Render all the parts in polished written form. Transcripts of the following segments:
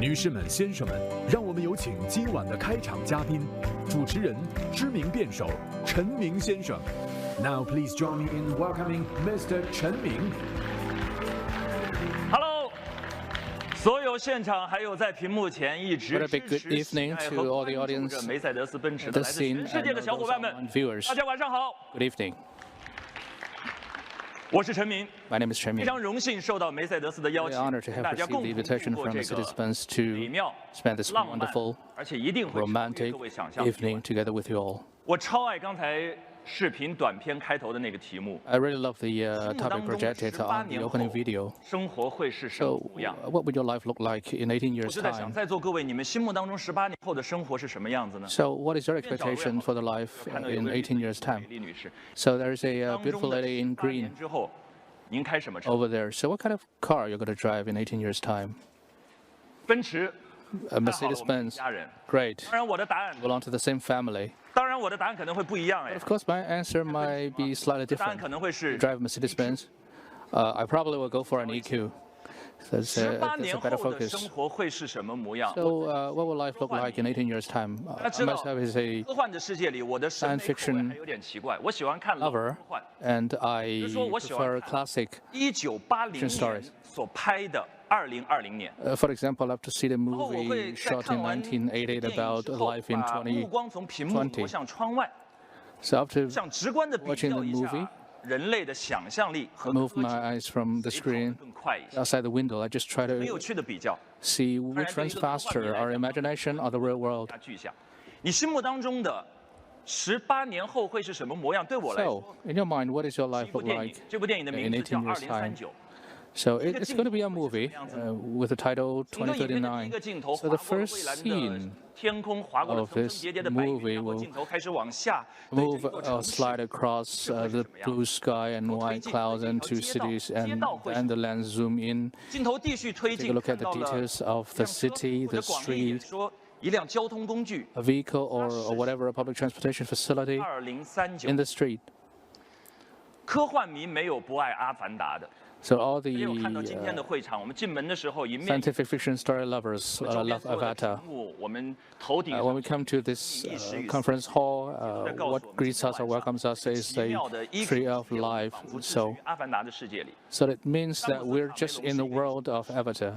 女士们、先生们，让我们有请今晚的开场嘉宾，主持人、知名辩手陈明先生。Now please join me in welcoming Mr. 陈明。Hello， 所有现场还有在屏幕前一直支持喜爱和关注着梅赛德斯奔驰的来自全世界的小伙伴们，大家晚上好。Good evening. 我是陈明 My name is Chen Ming. 非常荣幸受到梅赛德斯的邀请， Very honored to have 大家 received 共 the 同 invitation 度过 from 这个 Mercedes-Benz to 美妙、 spend this 浪漫， wonderful, 而且一定会超越 romantic 各位想象的 evening together with you all. 我超爱刚才视频短片开头的那个题目。 I really love the 心目 topic 当中 projected 18 on 年 the 后 opening video. 生活会是什么 So, 模样？ what would your life look like in 18我 years' 就在想， time? 在座各位，你们心目当中18年后的生活是什么样子呢？ So, what is your expectation for the life 看到有 in 位18 years' 美 time? 丽女士， So, there is a 当中 beautiful 的 lady in 18 green 年之后，您开什么车？ over there. So, what kind of car are you going to drive in 18 years' time? 奔驰。 A 太好了，我们是 Mercedes-Benz. 家人。 Great. 当然，我的答案， Belong to the same family. 当然我的答案可能会不一样哎 Of。course, my answer might be slightly 答案 different. 可能会是 Drive Mercedes-Benz. I probably will go for an EQ. That's 18 a 年 better 后的 focus. 生活会是什么模样？ So, what will life look like in 18 years' time? 大家 I 知道 must have is a 科幻的世界里，我的审美 science 口味 fiction 还有点奇怪。我喜欢看老科 lover, 幻。 and I 说我喜欢 prefer 看 classic. 1980 年 stories 所拍的2020年。 For example, I love to see the 然后我会 movie 在 shot 看 in 完电影 1988 about 之后， life in 把目光从屏幕挪向窗外， So after 想直观的比 watching 较 the 一 movie, 下人类的想象力和 move 科 my 技 eyes from the 谁跑得 screen 更快一些。 outside the window. I just try 很有 to 趣的比较， see which runs faster, our imagination or the real world. 具象。你心目当中的18年后会是什么模样？对我来 So, 说， in your mind, what is your 是 life 一部 look 电影 like?。这部电影的名字叫 in 18 years' time 2039。 So it's going to be a movie with the title 整个影片的第一 2039. 个镜头 So 划 the 过了 first 蔚蓝的 scene 天空，划过了 of 层层 this 叠叠的白云， movie 然后 will 镜头开始往下对着 move 一座 or 城市 slide across the blue sky and white clouds and two cities, and then the lens zoom in. 镜头继续推 Take a 进， look 看 at the 到了 details of the 辆车 city, 或者 the 广义一点 street, 说一辆交通工具。 a vehicle or whatever a public transportation facility 2039 in the street. 科幻迷没有不爱《阿凡达》的。 So all 也有看到今天 the 的会场，我们进门的时候，迎面 scientific fiction story lovers 周边 love 所有的 Avatar. 屏幕，我们头顶 When we come to this conference hall, what greets us or welcomes us is 奇 a 妙的 tree of EQB life. 仿佛置 So, 于阿凡达的世界里。 so it means that we're just in the world of Avatar.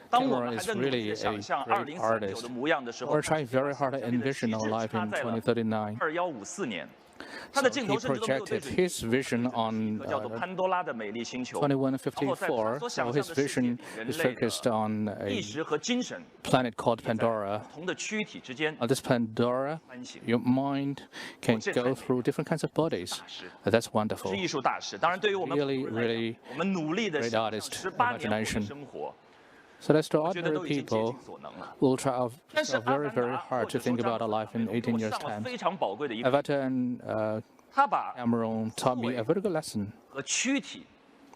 当我 Cameron 们还 is 在努力 really 的 a 想象 great 2039 artist. 的模样的时候， We're trying very hard to envision our life in 2039. 2154年，它 So 的镜头 he 甚至都没有对 projected 准 his vision on 叫做潘多拉的美丽星球。 2154. So his vision is focused on 意 a 识和精神 planet called Pandora. 不同的躯体之间 On this Pandora, your mind can go through different kinds of bodies. That's 是 wonderful. 艺术大师。当然，对于我们 Really, 普通人来 really 讲我们努力的 great 想象 artist 18年后的 imagination. 生活， So that's to 我觉得 ordinary 都已经竭 people 尽所能了。 will try out 但是 very, very hard to think about our life in 18 years' 上了 time. 非常宝贵的一课， Avatar and 他把 Cameron taught me a very good lesson. 和躯体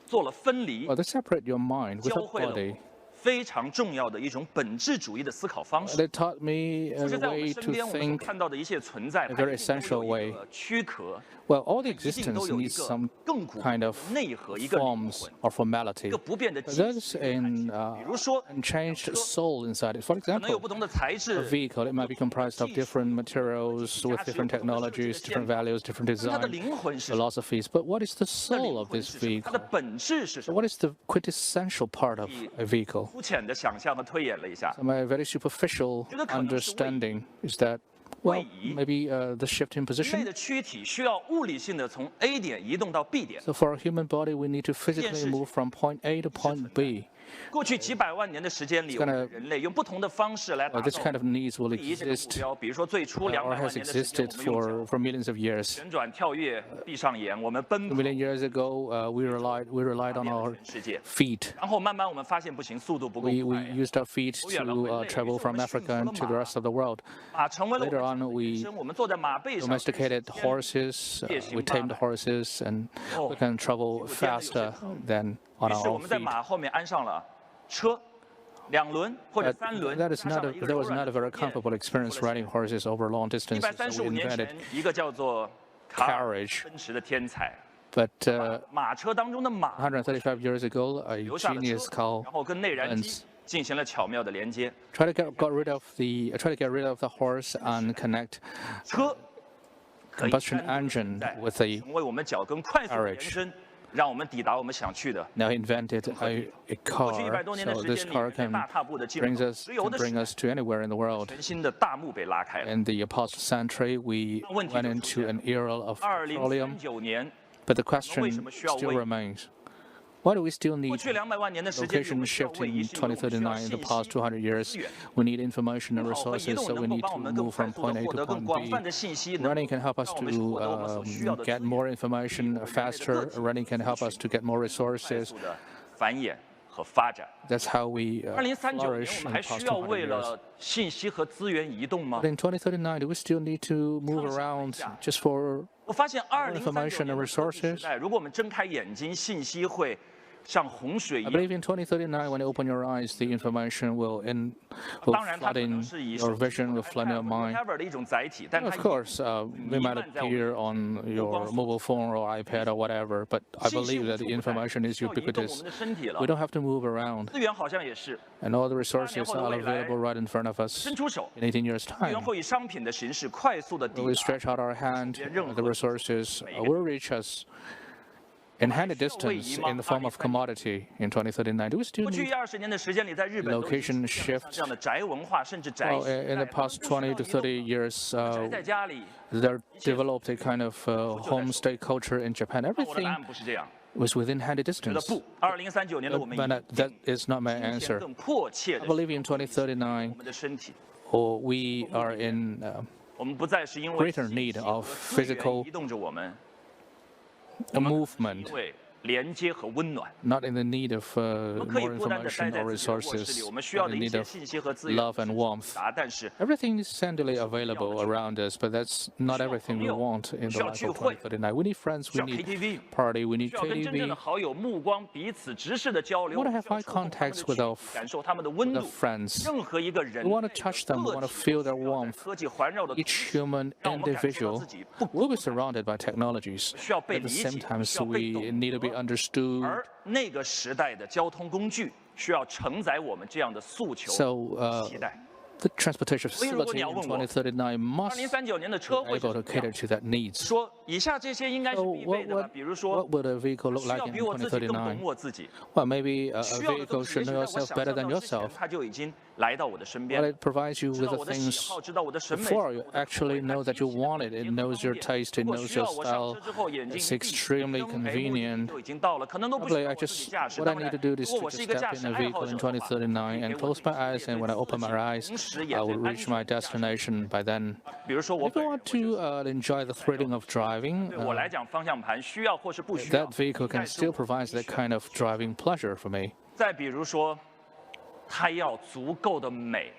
做了分离 Well,，they separate your mind with 教 the 会了 body. 我非常重要的一种本质主义的思考方式。 They taught me 就 a 是在我们 way 身 to 边，我们所 think. 看到的一切存在， a 它 very 一定都 essential 有 way. 一个躯壳， Well, all the 一定 existence 都有一 needs 个 some 亘古 kind 的 of 内核，一个灵 forms 魂， or 一 formality. 个不变的 But 基 there's 础。 an 比如说， unchanged soul inside it. For 可能有 example, 不同的材 a 质， vehicle, it might be comprised of different materials with different technologies, different values, different 它的 design 灵魂是什么？ philosophies. But what is the 它的 soul 灵 of 魂 this 是什么？它的 vehicle? 本质是什 So 么？ what is the quintessential part of a vehicle? 肤浅的想象和推演了一下， So my very superficial understanding is that, well, maybe the shift in 人类 position. 的躯体需要物理性的从 A 点移动到 B 点。 So for a human body, we need to physically move from point A to point B. 过去几百万年的时间里， It's 我 gonna- 们人类用不同的方式来达 This 到 kind of needs will 第一这个目 exist 标。比如说最初200 or 万 has 年的时间， existed 我们用脚 for millions of years. 旋转、跳跃、闭上眼，我们奔 A 跑 million years ago, we relied on 遍了 our 全世界。 feet. 然后慢慢我们发现不行，速度不够 We 快， used our feet to travel from Africa and to the rest of the world. 马成为了我 Later 们 on, we 人生。我们坐在马背上， domesticated horses, we tamed horses, and we can travel faster than on 于 our 是我 own 们在 feet. 马后面安上了车，2轮或者 But 3轮， that is 加 not 上 a, 了一个 that 柔 was 软 not a 的 very 坐垫 comfortable experience riding horses over long distances. So 135 we 年 invented 前，一个叫做卡尔 carriage. 奔驰的天才， But 马车当中的马 135 years ago, a 留下了 genius 车， called 然后跟内燃机 Benz 进行了巧妙的连接。Try to get rid of the horse and connect 车 combustion engine with the 成为我们脚跟快速的延伸，让我们抵达我们想去的。 Now he invented a car, so this car can bring us to anywhere in the world. 全新的大幕被拉开了。 In the past century, we went into an era of petroleum, 2039年， but the question still remains. Why do we still need 过去200万年的时间里，我 location 们需要 shift 位移 in 信用，我们需要 2039? In 信 the 息 past 200 years, we need information and 跑和移 resources, 动 so 能 we 够 need 帮我 to 们更 move 快 from 速的 point A 获 to 得更 point 广泛 B. 的信息，能 Running can help us 让我们获得我们所 to 需要的资 get 源， more information faster. Running can help us to get more 快 resources. 速的繁衍和发展。 That's how we 2039年， flourish 我们 in 还 the past 需要 200为 years. 了信息和资源移动吗 But？in 2039, do we still need to move around just for 我发现 information 2039 and 年的科技 resources? 时代，如果我们睁开眼睛，信息会像洪水一 I 样。 believe in 2039, when you open your eyes, the information will 当然，它 flood 可 in 能是以 your vision, will flood your mind. whatever 的一种载体，但它 Of course, they might 弥漫在我们 appear on your mobile phone or iPad or whatever, but I 信息 believe 无 that 处 the 不在 information is 需要移动我 ubiquitous. 们的身体了 We。don't have to move around, 资源好像也是， and all the resources 后的 are 未来 available right in front of us 伸出手， in 18 years' 资源 time. 会以商品的形式快速的抵 When we 达。 stretch out our hand, the resources will reach us in handy distance in the form of commodity in 2039. Do we still 过去 need 20年的时间里，在日本都已经 location 出现了 shift? 这样的宅文化，甚至宅 Well, 系 in the past 20 to 30 years, 宅在家里。 there developed a kind of homestay culture in Japan. 我的答 Everything 案不是这样， was within handy 觉得 distance. 不。2039年的我们 But that is not my 今天 answer. 更迫切 I 的， believe in 我 2039, 们的身体， or we are in 我们不再是因为 greater 信 need 息 of 和资源 physical 移动着我们， a movement, 因为连接和温暖。 not in the need of 我们可以 more 孤单地待 information 在 or 自己的卧室里， resources, 我们需要 but 的 in 一 need 切 of 信息和资源 love and warmth. 但是 Everything is suddenly available around us, but that's not everything we want in the life of 2039. We need friends, 需 we 要 need KTV， party, we need 需要跟真正的 KTV, 好友目光彼此直视的交流， We wanna have 需要 eye 触碰他们的 contacts with 躯 our 体感受他们的温 the 度。 friends. 任何一个人 We want to touch them, we want to feel their warmth. 科技环绕的同 Each 时， human 让我们感受到 individual 自己不 will be surrounded by technologies. 需要被 At the 理 same 解， time, 需要 so 被 we need to be 懂得。 understood. 而那个时代的交通工具需要承载我们这样的诉求、 So 期待。 the transportation 所以如果 facility 你要 in 问我 2039 must 2039年的车 be 会是 able 什 to 么样 cater to that needs. 说以下这些应该是 So 必备的吧，比如说 what would a vehicle look 需 like 要 in 比我自己更懂 2039? 我自己， Well, maybe a 需要的 vehicle 东西也 should 许 know 在我 yourself 想 better 象 than 到之前 yourself. 它就已经来到我的身 Well, 边， it provides you 知 with 道 the 我的喜 things 好，知道我的审美， before you actually know that you want it. It knows your taste, it 如果 knows 需要 your 我上 style. 车之后眼睛 It's 一闭 extremely 灯哎目的地 convenient. 就已经到了，可能都不需 Probably 要 I 我自己 just 驾驶。 what 当 I 然 need to do 如 is 果 to 我是 just 一个 step 驾 in 驶 a 爱好 vehicle 者 in 的话， 2039 and close my eyes, and when I open my eyes, 同时也 I 在 will 安 reach 全 my 驾驶。 destination by then. 比如说我 If 本 you 人 want to enjoy the thrilling of driving, 对我来讲，方向盘需要或是不需要 that vehicle 应该 can 是 still 我 provide that kind of driving pleasure for me. 再比如说，它要足够的美。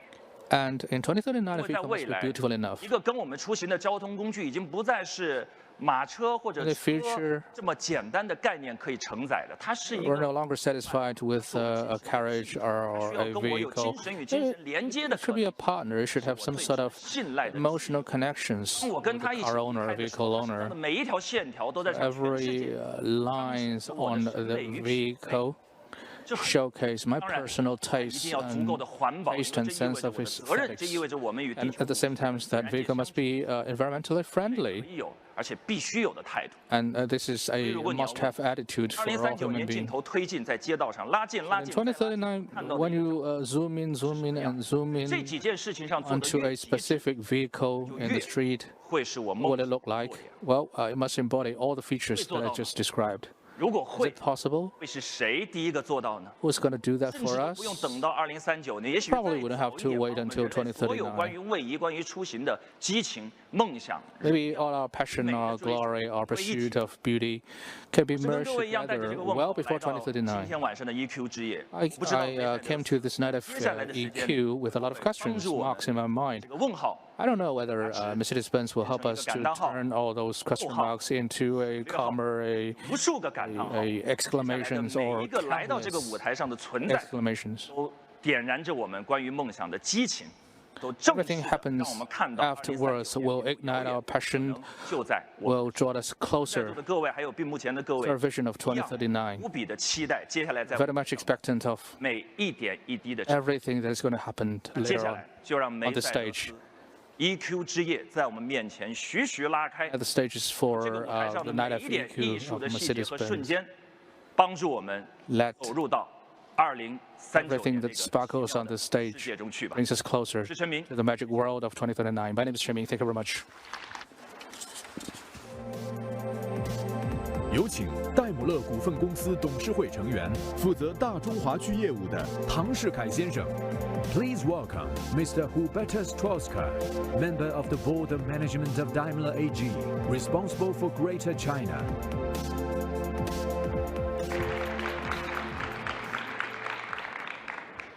And in 2039, 因 the 为在 vehicle 未 must be 来， beautiful enough. 一个跟我们出行的交通工具已经不再是马车或者 In the 车 future 这么简单的概念可以承载的，它是一 We're 个 no longer satisfied with a carriage or 需要 a 跟我有 vehicle. 精神与精 It 神连接的 it 可 should be 能。 a partner. It should have some sort of 信赖的 emotional connections 我 with 跟 the 他一起 car owner 开 or 的时 vehicle 候，他身上 owner. 的每一条线条都在向全世 Every 界 lines on the vehicle 这很 showcase my 当然 personal 一 taste 定要足够 and 的环保，因为 taste 这 and 意味 sense 着 of 我的 its 责任，这意 aesthetics. 味着我们与地 And 球 at the same time, that vehicle must be environmentally 可 friendly. 以有，而且必须有的态度。 And this is a 如果你要 must-have attitude for all 2039 human 年镜 beings. 头推进在街道上拉近拉 In 近，再拉近 2039, 看到的 when 一个 you zoom in, and zoom 这 in 几件事情上做的 onto 越 a 细致， specific vehicle in the street, 会是我 what 梦 will it look like? Well, it must embody all the features that I just described. 如果 Is 会 it possible? 会是谁第一个做到呢？ Who's going to do that 甚至 for 都 us? 不用等到2039年，也许 Probably 再 wouldn't have 早 to 一点吧 wait 我们 until 人类所有 2039. 关于位移、关于出行的激情、梦想， Maybe all our passion, our glory, our pursuit of beauty can be 是跟 merged 各位一样带着这 together 个问 well 号 before 来到今 2039. 天晚上的 EQ 之夜。 I 不知道 came to this night of 接下来的时间 EQ with a lot of questions, 帮助我们 marks in my mind. 这个问号 I don't know whether Mercedes-Benz will help us to turn all those question marks into a comma, 无数个感叹号， a 接下来的 exclamations 每 or 一个来到这个舞 countless 台上的存在， exclamations. 都点燃着我们关于梦想的激情。Everything happens afterwards will ignite our passion, will draw us closer to our vision of 2039. Very much expectant of everything that is going to happen later on the stage. The stage is for the night of EQ of Mercedes-Benz. Let everything that sparkles on the stage brings us closer to the magic world of 2039. My name is Shanming. Thank you very much. 有请戴姆勒股份公司董事会成员、负责大中华区业务的唐世凯先生。Please welcome Mr. Hubertus Troska, member of the Board of Management of Daimler AG, responsible for Greater China.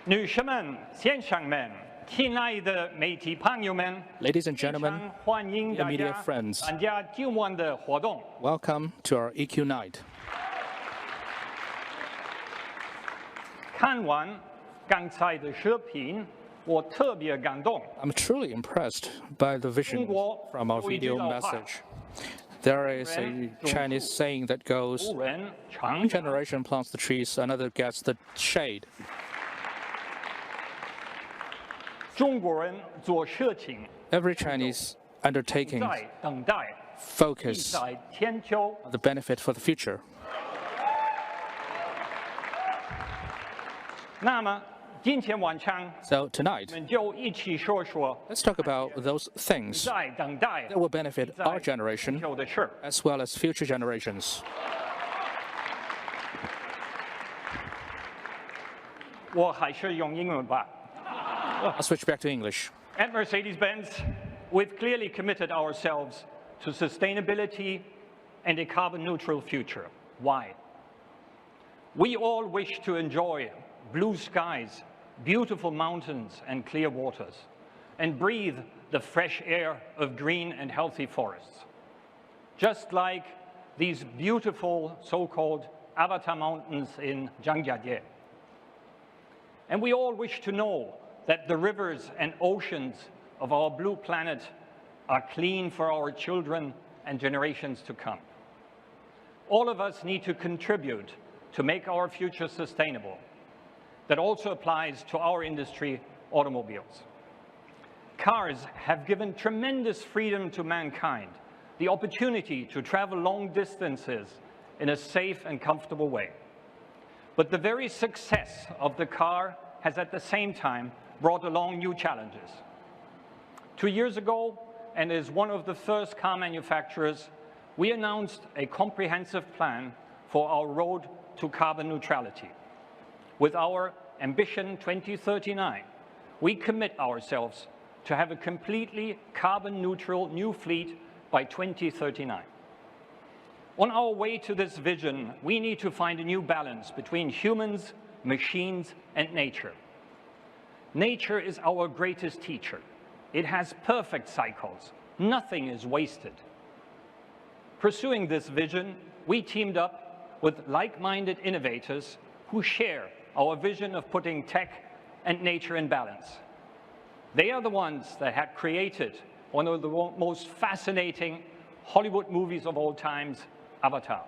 女士们、先生们、亲爱的媒体朋友们 Ladies and gentlemen, 欢迎 the 大 media 家 friends, 参加今晚的活动。 welcome to our EQ night. 看完刚才的视频，我特别感动。 I'm truly impressed by the vision from our video message. There is a Chinese saying that goes, 古人 one generation plants the trees, another gets the shade. 中国人做事情 Every Chinese undertaking 在等待， focus 在天秋。 on the benefit for the future. 那么今天晚上 So tonight, 我们就一起说说 let's talk about those things 在等待 that will benefit our 天 generation 秋的事。 as well as future generations. 我还是用英文吧。 I'll switch back to English. At Mercedes-Benz, we've clearly committed ourselves to sustainability and a carbon-neutral future. Why? We all wish to enjoy blue skies, beautiful mountains, and clear waters, and breathe the fresh air of green and healthy forests. Just like these beautiful so-called Avatar Mountains in Zhangjiajie. And we all wish to know that the rivers and oceans of our blue planet are clean for our children and generations to come. All of us need to contribute to make our future sustainable. That also applies to our industry, automobiles. Cars have given tremendous freedom to mankind, the opportunity to travel long distances in a safe and comfortable way. But the very success of the car has at the same time brought along new challenges. 2 years ago, and as one of the first car manufacturers, we announced a comprehensive plan for our road to carbon neutrality. With our Ambition 2039, we commit ourselves to have a completely carbon neutral new fleet by 2039. On our way to this vision, we need to find a new balance between humans, machines, and nature. Nature is our greatest teacher. It has perfect cycles. Nothing is wasted. Pursuing this vision, we teamed up with like-minded innovators who share our vision of putting tech and nature in balance. They are the ones that had created one of the most fascinating Hollywood movies of all times, Avatar.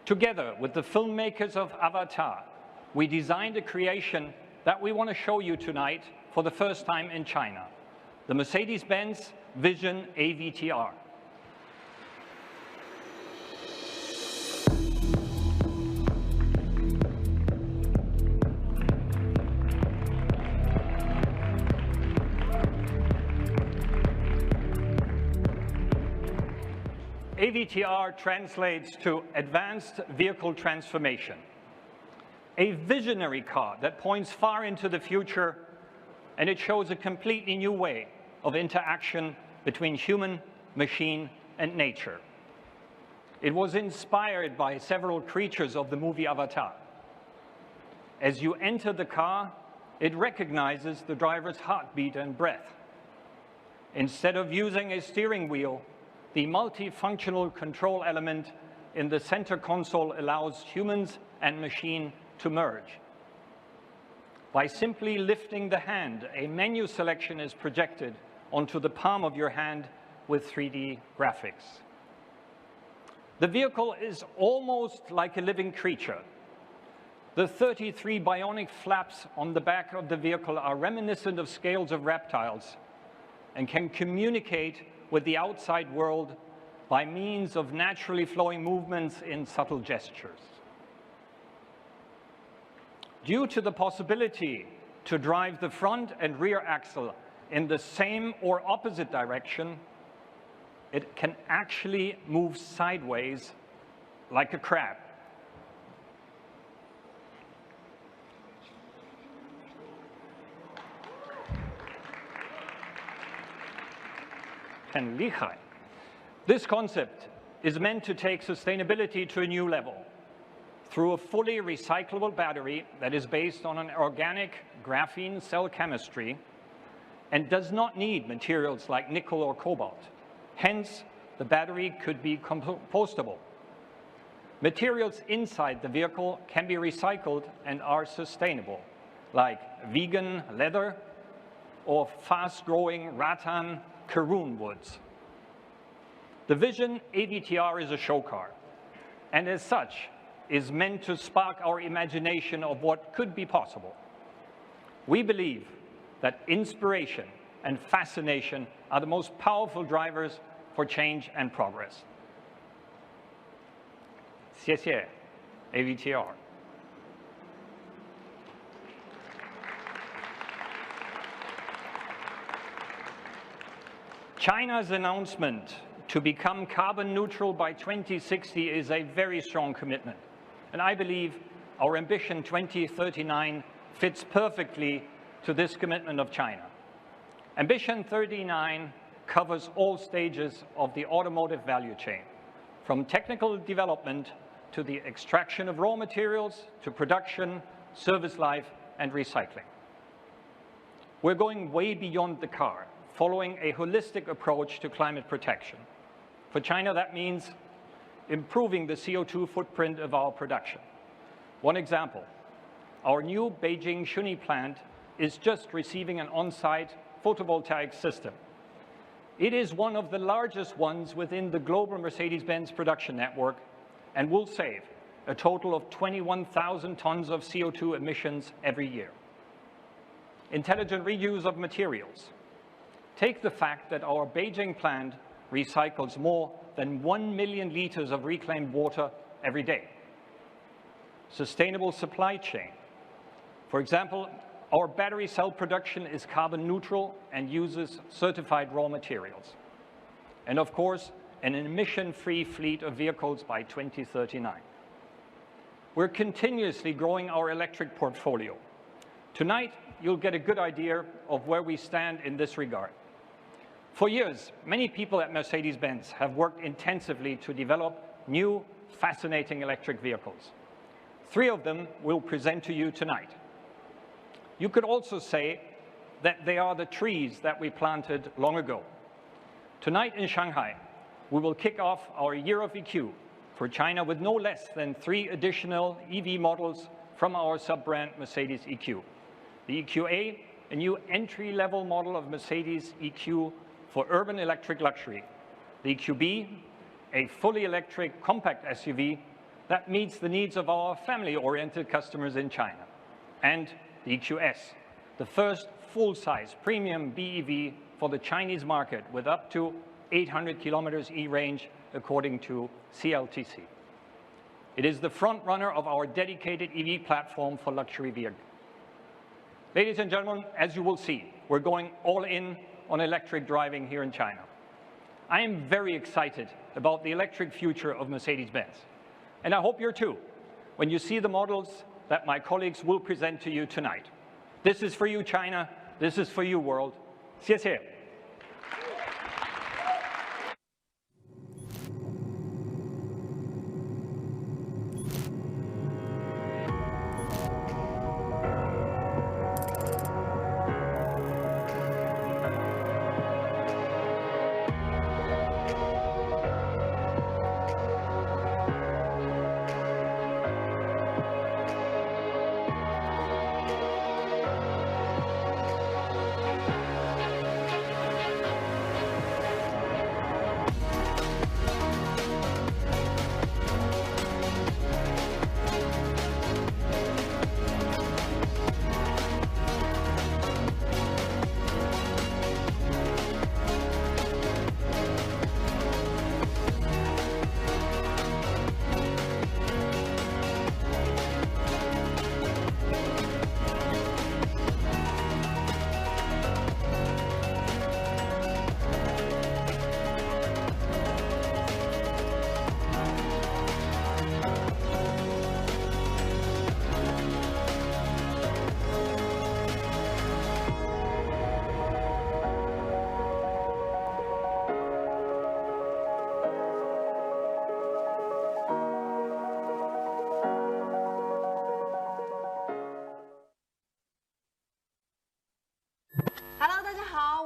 Together with the filmmakers of Avatar, we designed a creation that we want to show you tonight for the first time in China, the Mercedes-Benz Vision AVTR. AVTR translates to Advanced Vehicle Transformation, a visionary car that points far into the future, and it shows a completely new way of interaction between human, machine, and nature. It was inspired by several creatures of the movie Avatar. As you enter the car, it recognizes the driver's heartbeat and breath. Instead of using a steering wheel, the multifunctional control element in the center console allows humans and machine to merge. By simply lifting the hand, a menu selection is projected onto the palm of your hand with 3D graphics. The vehicle is almost like a living creature. The 33 bionic flaps on the back of the vehicle are reminiscent of scales of reptiles and can communicate with the outside world by means of naturally flowing movements in subtle gestures. Due to the possibility to drive the front and rear axle in the same or opposite direction, it can actually move sideways like a crab. This concept is meant to take sustainability to a new level through a fully recyclable battery that is based on an organic graphene cell chemistry and does not need materials like nickel or cobalt. Hence, the battery could be compostable. Materials inside the vehicle can be recycled and are sustainable, like vegan leather or fast-growing rattan Karun woods. The Vision AVTR is a show car, and as such, is meant to spark our imagination of what could be possible. We believe that inspiration and fascination are the most powerful drivers for change and progress. 谢谢 AVTR. China's announcement to become carbon neutral by 2060 is a very strong commitment. And I believe our Ambition 2039 fits perfectly to this commitment of China. Ambition 39 covers all stages of the automotive value chain, from technical development to the extraction of raw materials, to production, service life, and recycling. We're going way beyond the car, following a holistic approach to climate protection. For China, that means improving the CO2 footprint of our production. One example, our new Beijing Shunyi plant is just receiving an on-site photovoltaic system. It is one of the largest ones within the global Mercedes-Benz production network and will save a total of 21,000 tons of CO2 emissions every year. Intelligent reuse of materials. Take the fact that our Beijing plant recycles more than 1 million liters of reclaimed water every day. Sustainable supply chain. For example, our battery cell production is carbon neutral and uses certified raw materials. And of course, an emission-free fleet of vehicles by 2039. We're continuously growing our electric portfolio. Tonight, you'll get a good idea of where we stand in this regard. For years, many people at Mercedes-Benz have worked intensively to develop new, fascinating electric vehicles. 3 of them we'll present to you tonight. You could also say that they are the trees that we planted long ago. Tonight in Shanghai, we will kick off our Year of EQ for China with no less than 3 additional EV models from our sub-brand Mercedes EQ. The EQA, a new entry-level model of Mercedes EQ for urban electric luxury. The EQB, a fully electric compact SUV that meets the needs of our family-oriented customers in China. And the EQS, the first full-size premium BEV for the Chinese market with up to 800 kilometers E-range according to CLTC. It is the front runner of our dedicated EV platform for luxury vehicles. Ladies and gentlemen, as you will see, we're going all in on electric driving here in China. I am very excited about the electric future of Mercedes-Benz. And I hope you're too, when you see the models that my colleagues will present to you tonight. This is for you, China. This is for you, world. 谢谢.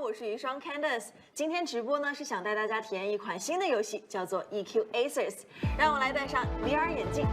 我是余双 Candice。今天直播呢是想带大家体验一款新的游戏，叫做 EQS。让我来戴上 VR 眼镜。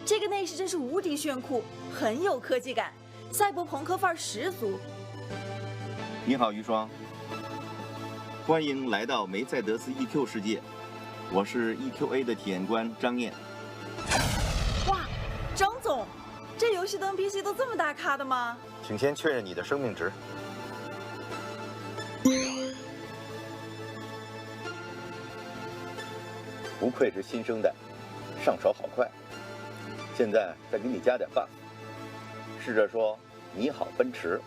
这个内饰真是无敌炫酷，很有科技感，赛博朋克范儿十足。你好，余双，欢迎来到梅赛德斯 EQ 世界，我是 EQA 的体验官张燕。哇，张总，这游戏的 NPC 都这么大咖的吗？请先确认你的生命值。不愧是新生代，上手好快。现在再给你加点 buff， 试着说你好奔驰，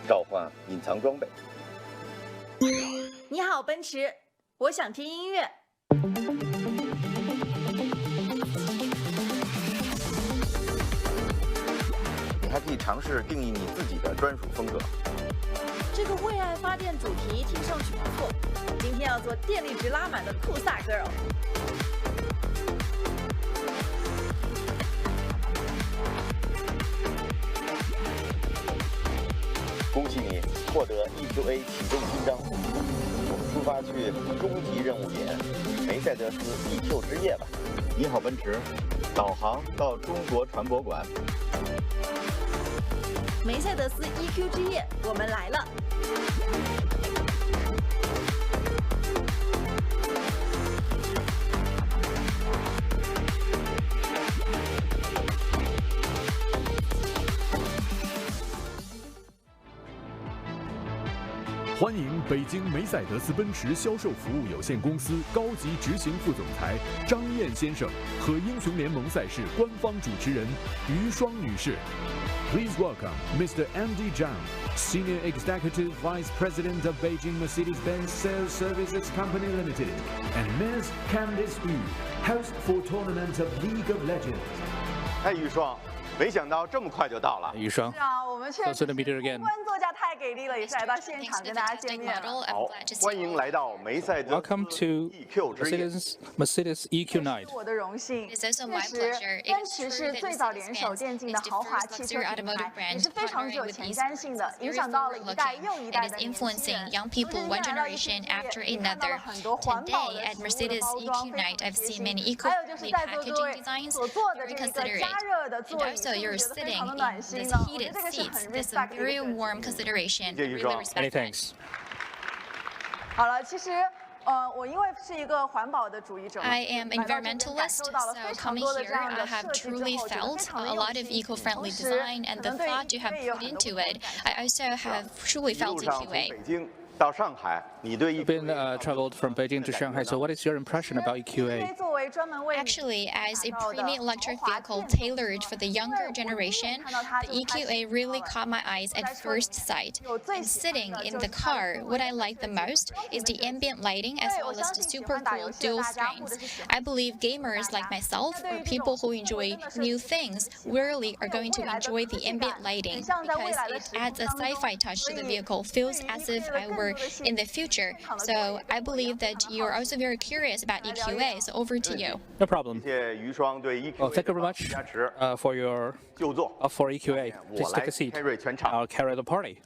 召唤隐藏装备。你好奔驰，我想听音乐。你还可以尝试定义你自己的专属风格。这个为爱发电主题听上去不错，今天要做电力值拉满的酷飒 girl。恭喜你获得 EQA 启动勋章，我们出发去终极任务点梅赛德斯 EQ 之夜吧。你好奔驰，导航到中国船舶馆。梅赛德斯 EQ 之夜，我们来了。欢迎北京梅赛德斯奔驰销售服务有限公司高级执行副总裁张燕先生和英雄联盟赛事官方主持人余双女士。Please welcome Mr. Andy Zhang, Senior Executive Vice President of Beijing Mercedes-Benz Sales Services Company Limited, and Ms. Candice Yu, host for Tournament of League of Legends. 哎，余双，没想到这么快就到了。余双，是啊，我们确实公关作家太给力了，也是来到现场跟大家见面了。好，欢迎来到梅赛德斯 Welcome to EQ 之夜。Mercedes EQ Night. 我的荣幸。确实，奔驰是最早联手电竞的豪华汽车品牌，也是非常具有前瞻性的，影响到了一代又一代的年轻人。young people one generation after another. Today at Mercedes EQ Night, I've seen many eco-friendly packaging designs, very considerate. And also, you're sitting in these heated seats. This is a very warm consideration. Really respect Many thanks. 好了，其实。我因为是一个环保的主义者 I am environmentalist, so coming here, I have truly felt a lot of eco-friendly design and the thought you have put into it. I also have truly felt EQA. 到上海，你对 You've been traveled from Beijing to Shanghai, so what is your impression about EQA? Actually, as a premium electric vehicle tailored for the younger generation, the EQA really caught my eyes at first sight. And sitting in the car, what I like the most is the ambient lighting as well as the super cool dual screens. I believe gamers like myself or people who enjoy new things really are going to enjoy the ambient lighting because it adds a sci-fi touch to the vehicle, feels as if I were in the future. So I believe that you're also very curious about EQA, so over to you. No problem. 谢谢余双对 EQA Thank you very much for your 就座。for EQA. Please take a seat. carry 全场。I'll carry the party.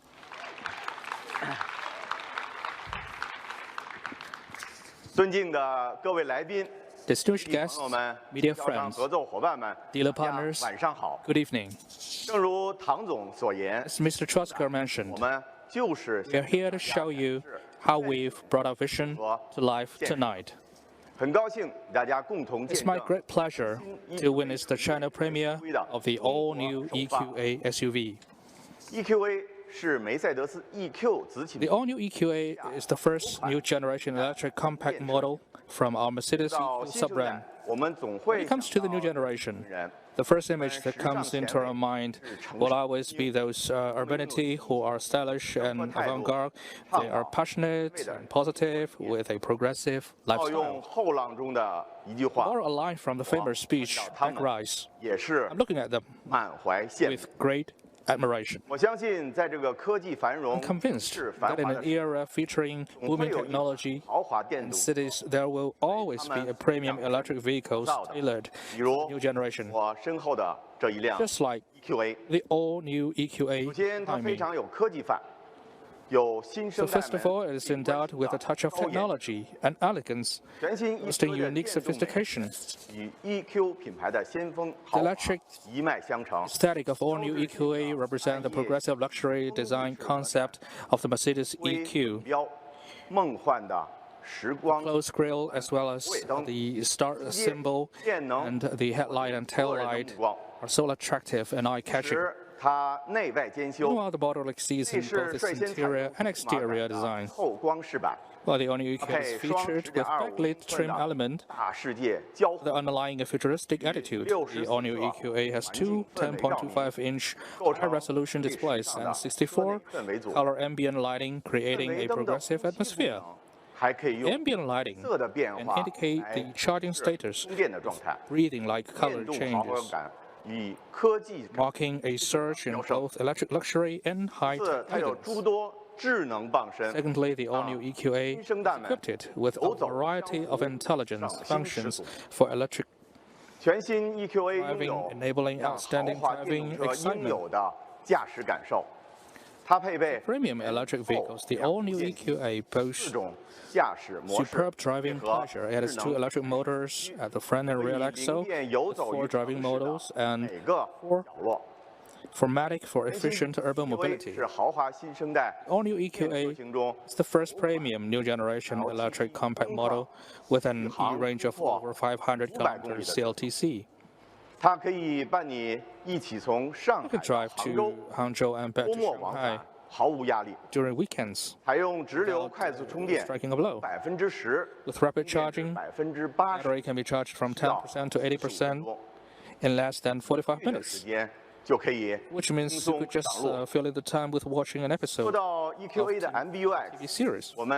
尊敬的各位来宾、 Distinguished 朋 guests, 友们、 media 销商 friends, 合作伙伴们、 dealer 大家 partners, 晚上好。 good evening. 正如唐总所言， As Mr. Trosker 我 mentioned, 们就是 we are here to show you how we've brought our vision to life tonight. 很高兴大家共同见 It's my 证 great pleasure to witness the China premiere of the all-new EQA SUV. EQA all-new EQA is the first new generation electric compact model from our Mercedes sub-brand. When it comes to the new generation, the first image that comes into our mind will always be those urbanity who are stylish and avant-garde. They are passionate and positive with a progressive lifestyle. More aligned from the famous speech, Back Rise. I'm looking at them with great admiration. I'm convinced that in an era featuring booming technology and cities, there will always be a premium electric vehicles tailored to the new generation, just like the all-new EQA timing. So first of all, it is endowed with a touch of technology and elegance, boasting unique sophistication. The electric aesthetic of all-new EQA represents the progressive luxury design concept of the Mercedes EQ. The closed grille as well as the star symbol and the headlight and tail light are so attractive and eye-catching. Meanwhile, the model exceeds in both its interior and exterior design. While the all-new EQS is featured with backlit trim element, the underlying a futuristic attitude. The all-new EQA has two 10.25-inch high-resolution displays and 64 color ambient lighting, creating a progressive atmosphere. Ambient lighting can indicate the charging status, breathing-like color changes, marking a surge in both electric luxury and high-tech elegance. Secondly, the all-new EQA is equipped with a variety of intelligence functions for electric driving, enabling outstanding driving excitement. Premium electric vehicles, the all-new EQA boasts superb driving pleasure. It has two electric motors at the front and rear axle, with 4 driving models and 4 formatic for efficient urban mobility. All-new EQA is the first premium new generation electric compact model with an E range of over 500 kilometers CLTC. You could drive to Hangzhou and back to Shanghai during weekends without striking a blow. With rapid charging, battery can be charged from 10% to 80% in less than 45 minutes. Which means you could just fill in the time with watching an episode of TV series. With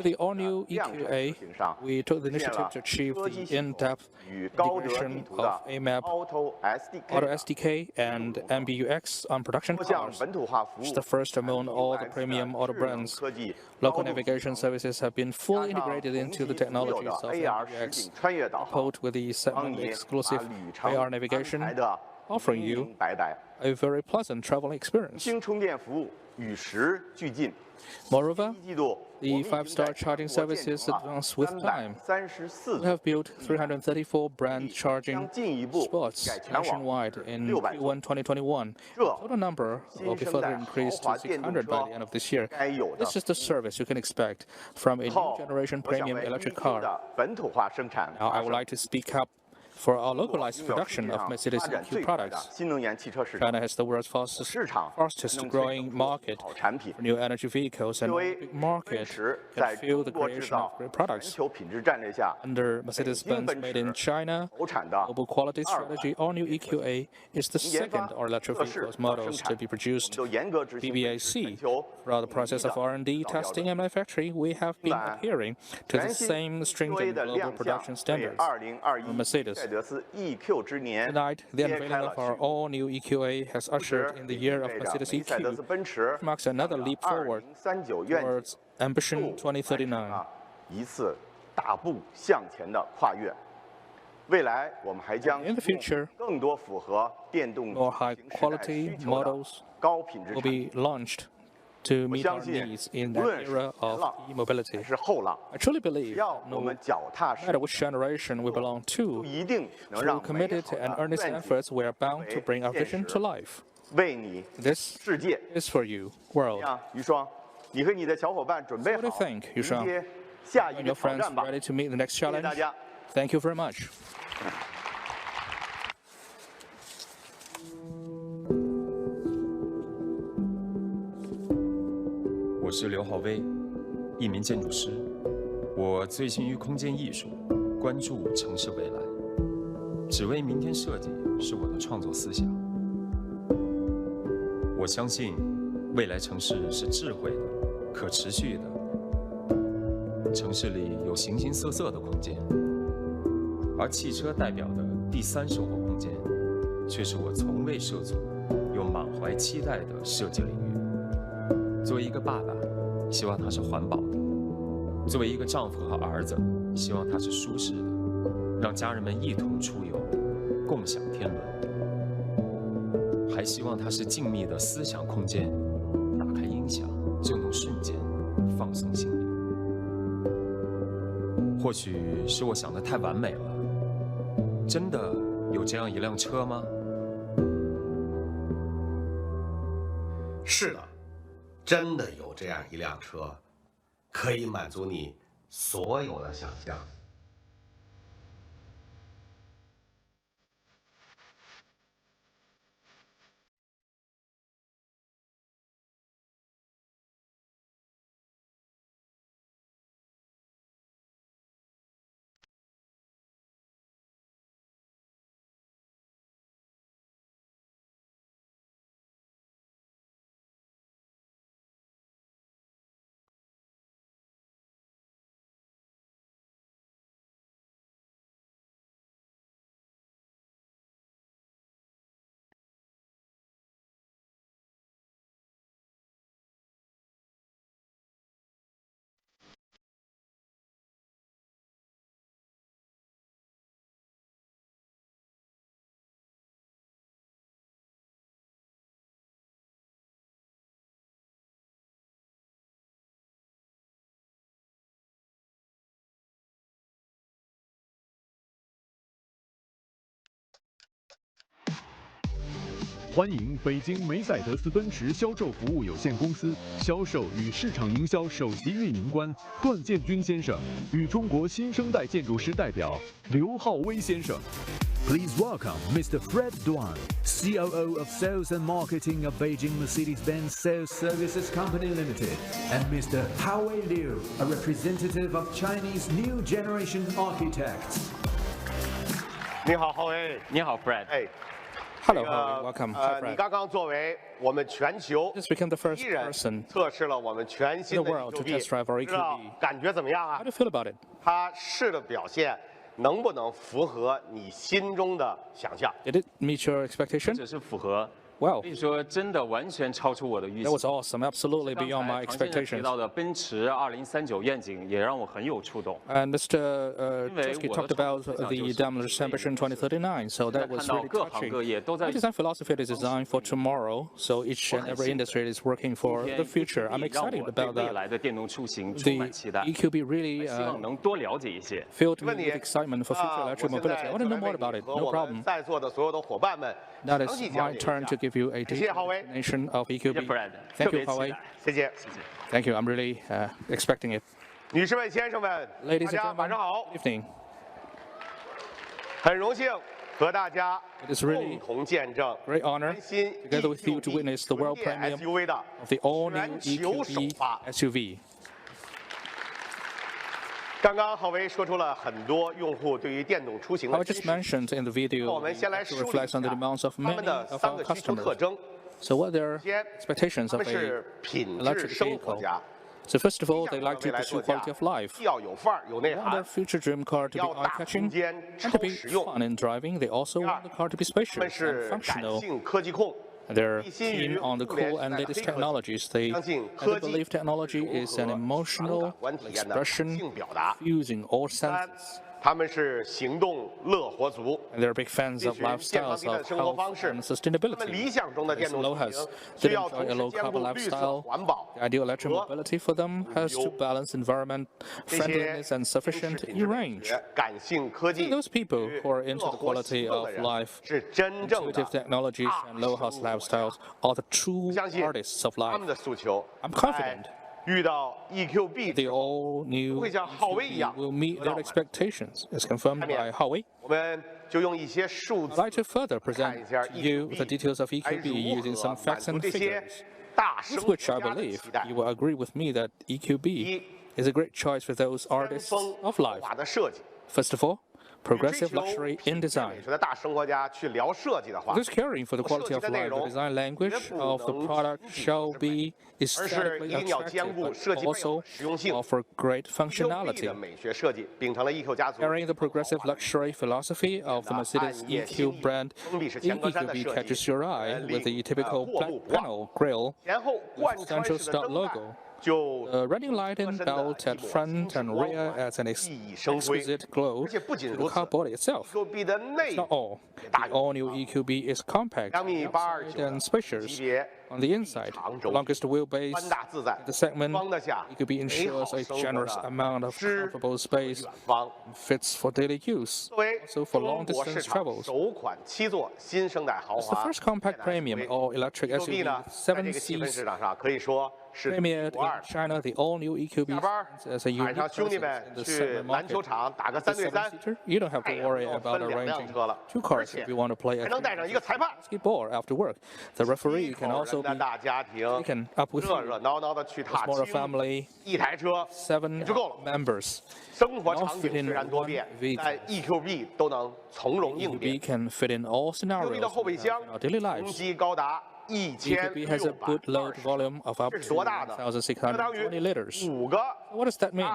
the all-new EQA, we took the initiative to achieve the in-depth integration of AMAP, Auto SDK, and MBUX on production cars, which is the first among all the premium auto brands. Local navigation services have been fully integrated into the technologies of MBUX, coupled with the segment-exclusive AR navigation, offering you a very pleasant traveling experience. Moreover, the 5-star charging services advance with time. We have built 334 brand charging spots nationwide in Q1 2021. The total number will be further increased to 600 by the end of this year. This is the service you can expect from a new generation premium electric car. Now, I would like to speak up for our localized production of Mercedes EQ products. China has the world's fastest growing market for new energy vehicles, and a big market can fuel the creation of great products. Under Mercedes-Benz Made in China global quality strategy, all-new EQA is the second all-electric vehicles models to be produced PBAC. Throughout the process of R&D, testing, and manufacturing, we have been adhering to the same stringent global production standards from Mercedes. Tonight, the unveiling of our all-new EQA has ushered in the year of Mercedes EQ, which marks another leap forward towards Ambition 2039. In the future, more high-quality models will be launched to meet our needs in the era of e-mobility. I truly believe no matter which generation we belong to, through committed and earnest efforts, we are bound to bring our vision to life. This is for you, world. So what do you think, Yushan? And your friends ready to meet the next challenge? Thank you very much. 是刘浩威，一名建筑师。我醉心于空间艺术，关注城市未来，只为明天设计是我的创作思想。我相信，未来城市是智慧的、可持续的。城市里有形形色色的空间，而汽车代表的第三生活空间，却是我从未涉足又满怀期待的设计领域。作为一个爸爸，希望它是环保的；作为一个丈夫和儿子，希望它是舒适的，让家人们一同出游，共享天伦。还希望它是静谧的思想空间，打开音响就能瞬间放松心灵。或许是我想得太完美了，真的有这样一辆车吗？是的，真的有这样一辆车，可以满足你所有的想象。欢迎北京梅赛德斯奔驰销售服务有限公司销售与市场营销首席运营官段建军先生与中国新生代建筑师代表刘浩威先生。Please welcome Mr. Fred Duan, COO of Sales and Marketing of Beijing Mercedes-Benz Sales Services Company Limited, and Mr. Haowei Liu, a representative of Chinese New Generation Architects. 你好，浩威。你好 ，Fred。Hello, welcome. 你刚刚作为我们全球第一人测试了我们全新的 EQB， 不知道感觉怎么样啊？ How do you feel about it? 它试的表现能不能符合你心中的想象 Did it meet your expectation? 这是符合。 Well, 可以说真的完全超出我的预期。 That was awesome, absolutely beyond my 刚才提 expectations. 到的奔驰2039愿景也让我很有触动。 And Mr. Chesky talked about the Daimler's Ambition 2039, so that was really touching. My design philosophy is designed for tomorrow, so each and every industry is working for the future. I'm excited about that. 未来的电动出行充满期待。 EQB really 希望能多了解一些。 filled me with excitement for future electric mobility. I want to know more about it. No problem. 在座的所有的伙伴们， That is my turn to give you a detailed explanation of EQB. Thank you, Haowei. 谢谢。 Thank you. I'm really expecting it. 女士们、先生们， Ladies 大 and 家 gentlemen, 晚上好。 good evening. 很荣幸和大家 It is really 共同见证 great honor 全新 together with you to witness the world 纯电 premiere SUV 的 of the all-new 全球首 EQB 发。 SUV. 刚刚浩威说出了很多用户对于电动出行 I 的 just 期许。 mentioned in the video 我们先来 to 梳理一 reflect 下 on the demands of 他们 many 的 of 3 our 个需求特 customers. 征。 So what are 首先， their expectations 他 of 们是 a 品质 electric 生活 vehicle? 家。 So first of all, 理 they 想 like 的未 to 来 pursue 座驾 quality of life. 既要有范儿、有内 They want 涵 their，future dream car to be 要大空 eye-catching 间、 and 超 to be 实用。 fun in driving. They also want the car to be 他们 spacious and 是感 functional. 性科技控， They're 一心于 keen on the 互联 cool 时 and 代的 latest 黑科技， technologies. They 相信 and 科 they 技 believe technology is an 融合 emotional 感官体验的 expression 性表达。 fusing all 三 senses. 他们是行动乐活族， And they're big fans 追 of 寻健康 lifestyles 低的 of 生活 health 方式。 and 他们理 sustainability. 想中的电 As 动 low 出 has 行 to 需要 enjoy 同 a 时 low 兼 carbon 顾绿色 lifestyle. 环保 The ideal electric 和 mobility for them has to balance environment 这些 friendliness and 坚 sufficient 持品质美 e-range. 学、感性科技 Those people 与 who are into 乐 the 活 quality 习惯 of 的人 life, 是真正的 intuitive technologies and low house lifestyles are the true 相信 artists of 他 life. 们的诉求 I'm confident 遇到 EQB the 之后， all-new 不会像浩威一 EQB 样 will meet 得到 their 满足。 expectations, as confirmed 下面 by Haowei. 我们就用一些数 I'd 字 like to further 看 present 一下 to you the details of 该 EQB 如 using 何 some 满 facts 足 and 这些 figures. With which I believe you will agree with me that EQB is a great choice for those artists of life. First of all, progressive luxury in design. This caring for the quality of life, the design language of the product shall be aesthetically attractive, but also offer great functionality. Carrying the progressive luxury philosophy of the Mercedes EQ brand, EQB catches your eye with the typical black panel grille with substantial stud logo. The running light and belt at front and rear adds an exquisite glow to the car body itself. It's not all. The all-new EQB is compact outside and spacious on the inside. The longest wheelbase in the segment, EQB ensures a generous amount of comfortable space and fits for daily use, also for long-distance travels. It's the first compact premium all-electric SUV with 7 seats. Premiered in China, the all-new EQB stands as a unique presence in the segment market. With the 7-seater, you don't have to worry about arranging 2 cars if you want to play a basketball after work. The referee can also be taken up with you. A smaller family, 7 members, all fit in one vehicle. EQB can fit in all scenarios in our daily lives. EQB has a boot load volume of up to 1,620 liters. So what does that mean?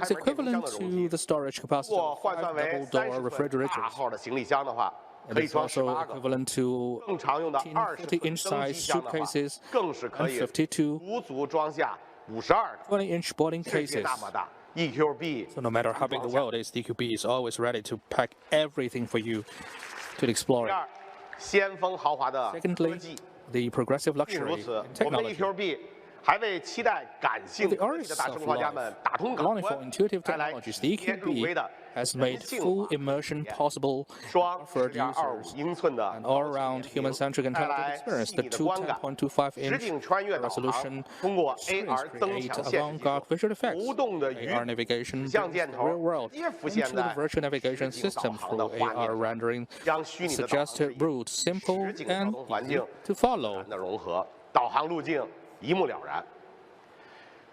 It's equivalent to the storage capacity of 5 double-door refrigerators. It is also equivalent to 50-inch size suitcases and 52 20-inch boarding cases. So no matter how big the world is, the EQB is always ready to pack everything for you to explore it. Secondly, the progressive luxury in technology. For the artists of life, longing for intuitive technologies, the EQB has made full immersion possible for offered users an all-around human-centric intelligent experience. The 10.25-inch resolution screens create avant-garde visual effects. AR navigation brings the real world into the virtual navigation system through AR rendering, suggested route simple and easy to follow. 一目了然，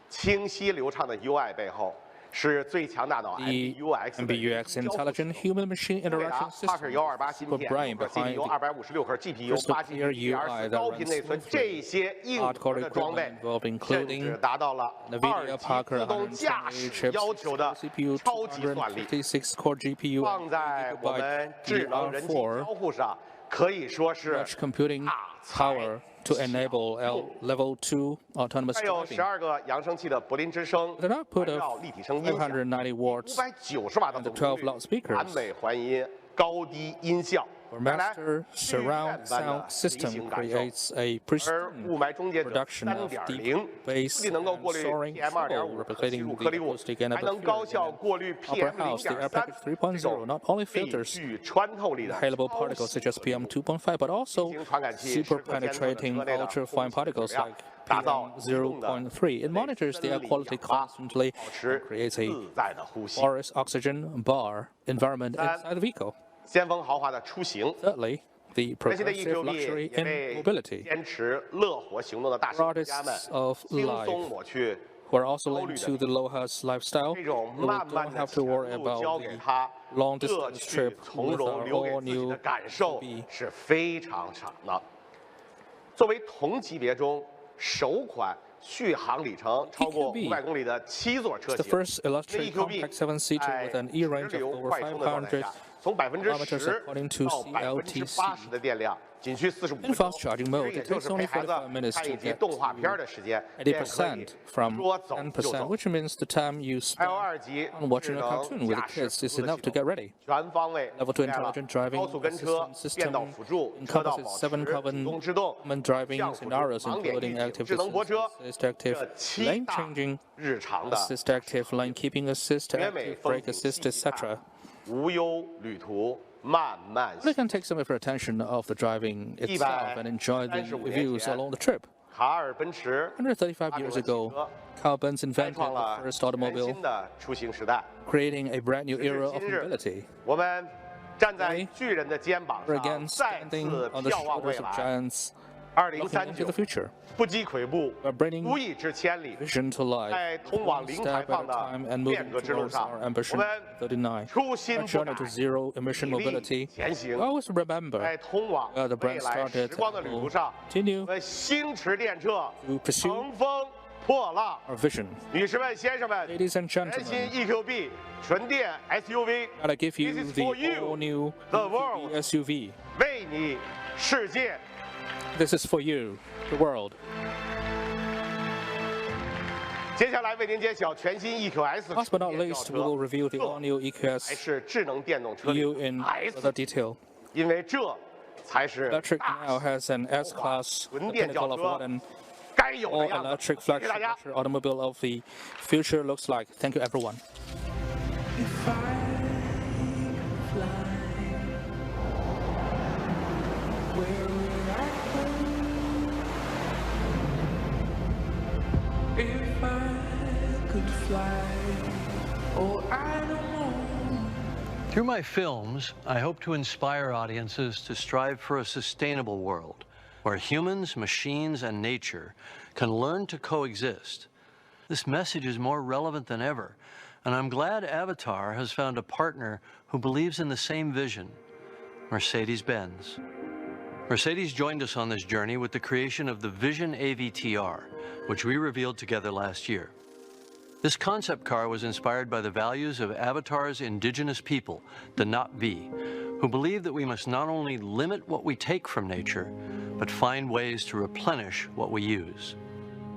清晰流畅的 UI 背后是最强大脑 MBUX intelligent human-machine interaction system for brain behind the crystal clear UI that runs smoothly. Hardcore equipment involved including NVIDIA Parker 128 chips, CPU 256 core GPU, and GR4 much computing power to enable level 2 autonomous driving. With an output of 590 watts and the 12 loudspeakers, our master surround sound system creates a pristine production of deep bass and soaring treble, replicating the acoustic and Opera House. The Air Package 3.0 not only filters inhalable particles such as PM 2.5, but also super penetrating ultra-fine particles like PM 0.3. It monitors the air quality constantly and creates a porous oxygen bar environment inside the vehicle. Thirdly, the progressive luxury in mobility. Artists of life who are also linked to the low-hertz lifestyle, who don't have to worry about the long-distance trip with our all-new EQB. 作为同级别中首款续航里程超过500公里的7座车型， the first electric compact 7-seater with an E-range of over 500 kilometers according to CLTC. 的电量 仅需45 In fast charging mode, it takes only 45 minutes to get to 80% from 10%, which means the time you spend on watching a cartoon with the kids is enough to get ready. Level 2 intelligent driving assistance system encompasses 7 common driving scenarios, including active distance assist, active lane changing, assist, active lane keeping assist, active brake assist, etc. You can take some of your attention off the driving itself and enjoy the views along the trip. 135 years ago, Carl Benz invented the first automobile, creating a brand new era of mobility. Today, we're again standing on the shoulders of giants into the future. 不积跬步，无以至千里。在通往零排放的变革之路上，我们初心不改，砥砺前行。在通往未来时光的旅途上，我们星驰电掣，乘风破浪。女士们、先生们，全新 EQB 纯电 SUV，This is for you, the world， 为你世界。 This is for you, the world. 接下来为您揭晓全新 EQS Last but not least, we will reveal the all-new EQS 还是智能电动车 in further detail. 因为这才是 Electric now has an S-class, the pinnacle of what an all-electric flagship automobile of the future looks like. Thank you, everyone. If I could fly, oh, I don't know. Through my films, I hope to inspire audiences to strive for a sustainable world where humans, machines, and nature can learn to coexist. This message is more relevant than ever, and I'm glad Avatar has found a partner who believes in the same vision, Mercedes-Benz. Mercedes joined us on this journey with the creation of the Vision AVTR, which we revealed together last year. This concept car was inspired by the values of Avatar's indigenous people, the Na'vi, who believe that we must not only limit what we take from nature, but find ways to replenish what we use.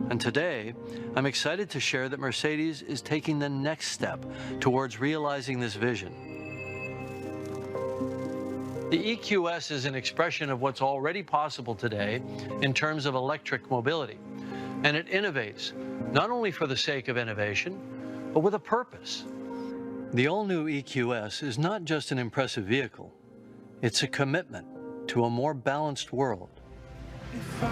And today, I'm excited to share that Mercedes is taking the next step towards realizing this vision. The EQS is an expression of what's already possible today in terms of electric mobility. And it innovates, not only for the sake of innovation, but with a purpose. The all-new EQS is not just an impressive vehicle. It's a commitment to a more balanced world. If I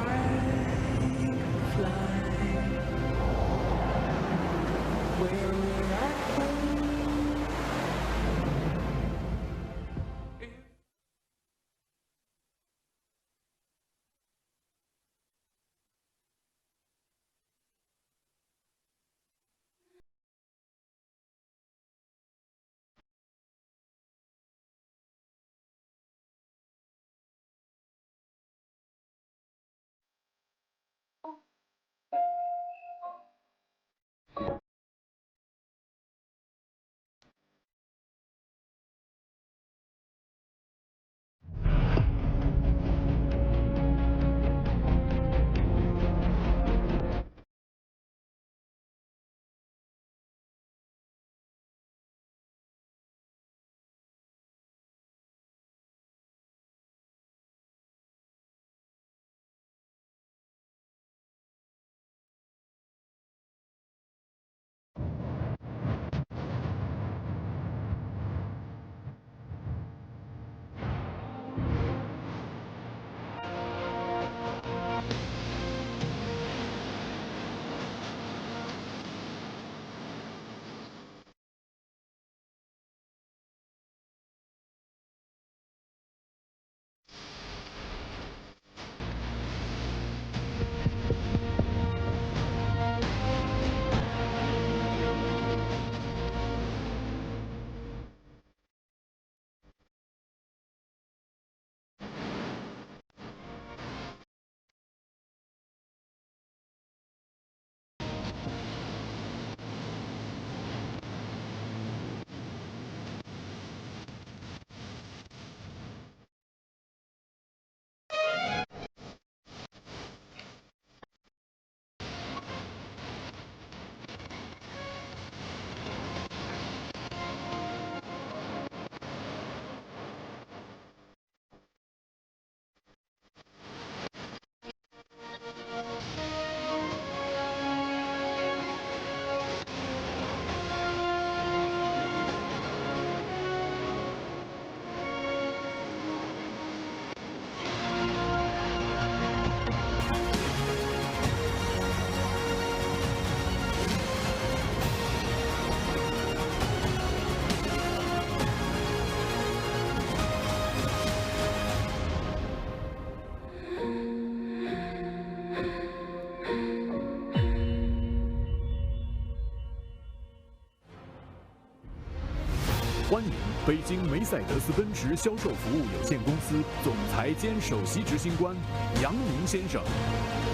北京梅赛德斯奔驰销售服务有限公司总裁兼首席执行官杨宁先生。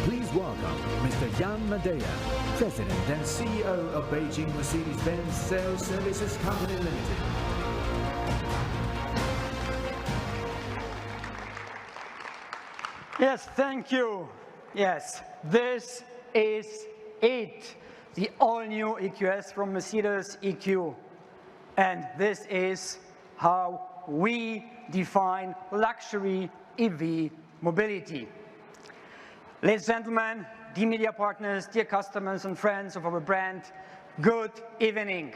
Please welcome Mr. Yang Madea, President and CEO of Beijing Mercedes-Benz Sales Services Company Limited. Yes, thank you. Yes, this is it. The all-new EQS from Mercedes EQ. And this is how we define luxury EV mobility. Ladies and gentlemen, dear media partners, dear customers and friends of our brand, good evening.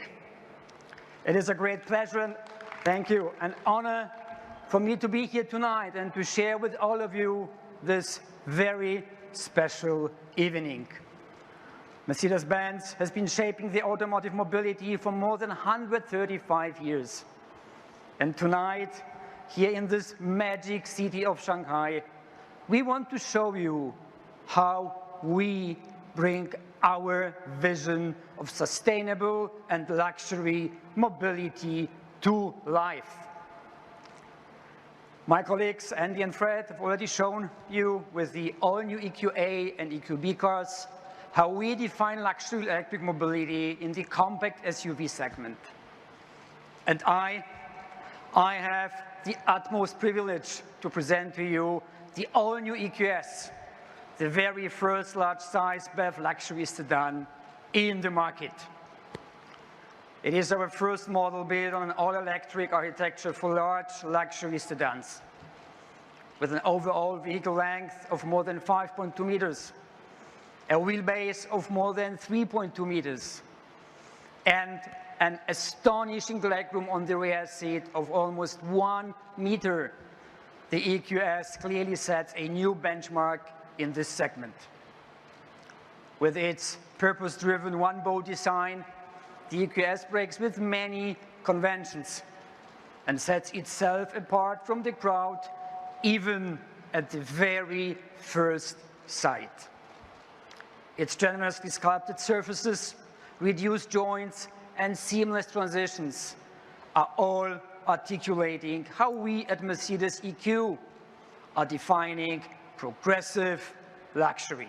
It is a great pleasure, thank you, an honor for me to be here tonight and to share with all of you this very special evening. Mercedes-Benz has been shaping the automotive mobility for more than 135 years. And tonight, here in this magic city of Shanghai, we want to show you how we bring our vision of sustainable and luxury mobility to life. My colleagues Andy and Fred have already shown you with the all-new EQA and EQB cars how we define luxury electric mobility in the compact SUV segment. And I have the utmost privilege to present to you the all-new EQS, the very first large-size BEV luxury sedan in the market. It is our first model built on an all-electric architecture for large luxury sedans, with an overall vehicle length of more than 5.2 meters, a wheelbase of more than 3.2 meters, and an astonishing legroom on the rear seat of almost 1 meter. The EQS clearly sets a new benchmark in this segment. With its purpose-driven one-bow design, the EQS breaks with many conventions and sets itself apart from the crowd, even at the very first sight. Its generously sculpted surfaces, reduced joints, and seamless transitions are all articulating how we at Mercedes EQ are defining progressive luxury.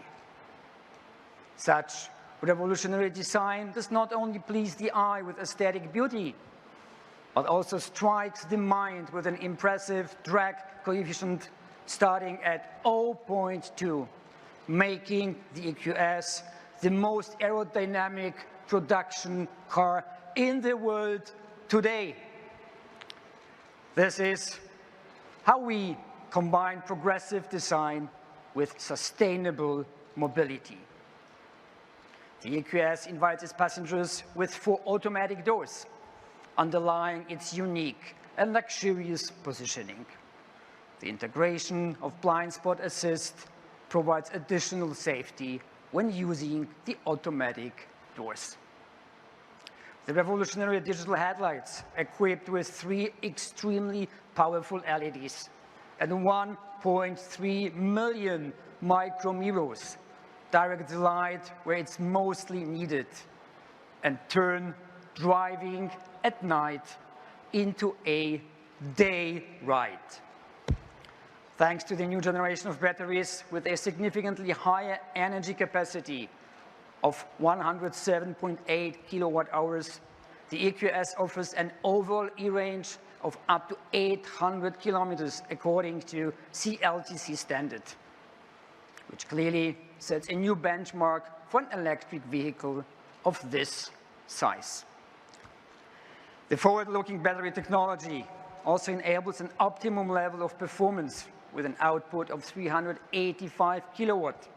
Such revolutionary design does not only please the eye with aesthetic beauty, but also strikes the mind with an impressive drag coefficient starting at 0.2, making the EQS the most aerodynamic production car in the world today. This is how we combine progressive design with sustainable mobility. The EQS invites its passengers with 4 automatic doors, underlying its unique and luxurious positioning. The integration of blind spot assist provides additional safety when using the automatic doors. The revolutionary digital headlights, equipped with 3 extremely powerful LEDs and 1.3 million micro mirrors, direct the light where it's mostly needed and turn driving at night into a day ride. Thanks to the new generation of batteries with a significantly higher energy capacity of 107.8 kilowatt hours, the EQS offers an overall E-range of up to 800 kilometers according to CLTC standard, which clearly sets a new benchmark for an electric vehicle of this size. The forward-looking battery technology also enables an optimum level of performance with an output of 385 kilowatt.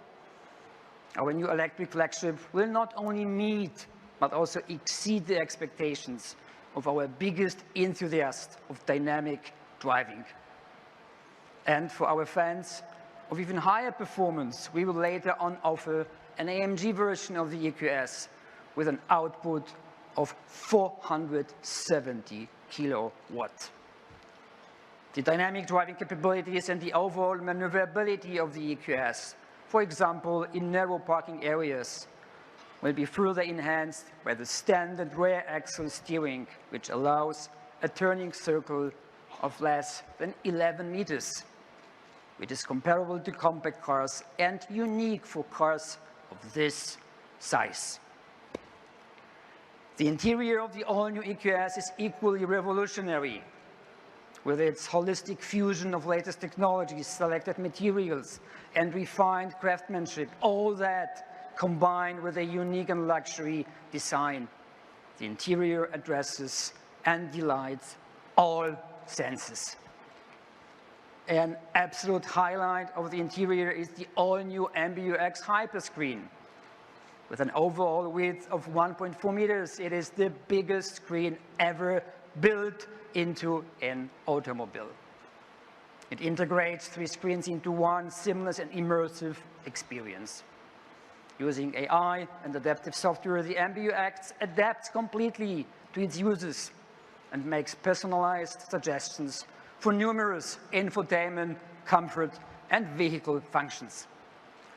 Our new electric flagship will not only meet, but also exceed the expectations of our biggest enthusiasts of dynamic driving. And for our fans of even higher performance, we will later on offer an AMG version of the EQS with an output of 470 kilowatt. The dynamic driving capabilities and the overall maneuverability of the EQS, for example, in narrow parking areas, will be further enhanced by the standard rear axle steering, which allows a turning circle of less than 11 meters, which is comparable to compact cars and unique for cars of this size. The interior of the all-new EQS is equally revolutionary, with its holistic fusion of latest technologies, selected materials, and refined craftsmanship, all that combined with a unique and luxury design. The interior addresses and delights all senses. An absolute highlight of the interior is the all-new MBUX Hyperscreen. With an overall width of 1.4 meters, it is the biggest screen ever built into an automobile. It integrates 3 screens into one seamless and immersive experience. Using AI and adaptive software, the MBUX adapts completely to its users and makes personalized suggestions for numerous infotainment, comfort, and vehicle functions.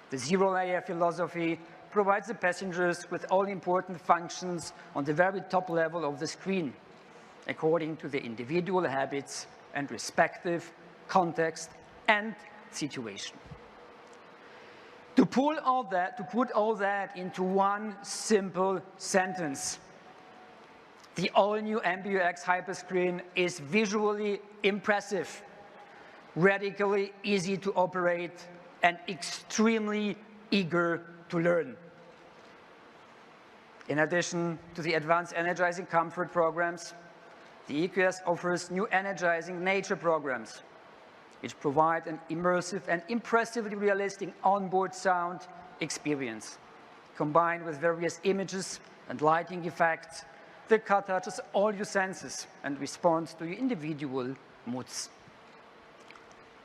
The zero-layer philosophy provides the passengers with all important functions on the very top level of the screen, according to their individual habits and respective context and situation. To put all that into one simple sentence, the all-new MBUX Hyperscreen is visually impressive, radically easy to operate, and extremely eager to learn. In addition to the advanced energizing comfort programs, the EQS offers new energizing nature programs, which provide an immersive and impressively realistic onboard sound experience. Combined with various images and lighting effects, the car touches all your senses and responds to your individual moods.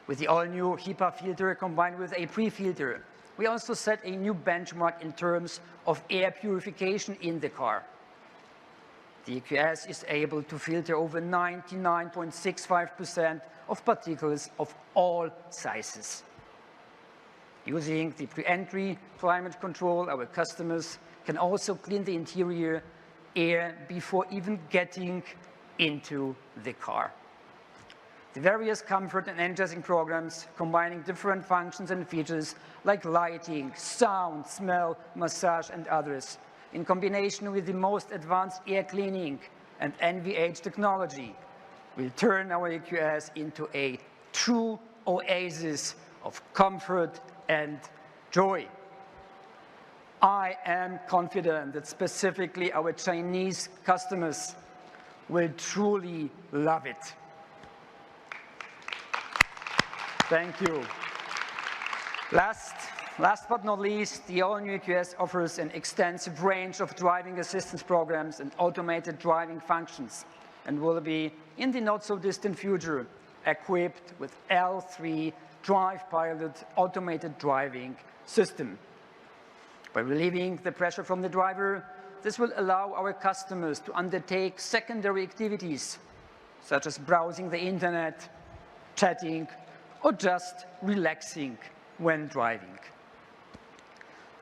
With the all-new HEPA filter combined with a pre-filter, we also set a new benchmark in terms of air purification in the car. The EQS is able to filter over 99.65% of particles of all sizes. Using the pre-entry climate control, our customers can also clean the interior air before even getting into the car. The various comfort and energizing programs combining different functions and features like lighting, sound, smell, massage, and others, in combination with the most advanced air cleaning and NVH technology, will turn our EQS into a true oasis of comfort and joy. I am confident that specifically our Chinese customers will truly love it. Thank you. Last but not least, the all-new EQS offers an extensive range of driving assistance programs and automated driving functions, and will be, in the not-so-distant future, equipped with L3 Drive Pilot automated driving system. By relieving the pressure from the driver, this will allow our customers to undertake secondary activities, such as browsing the internet, chatting, or just relaxing when driving.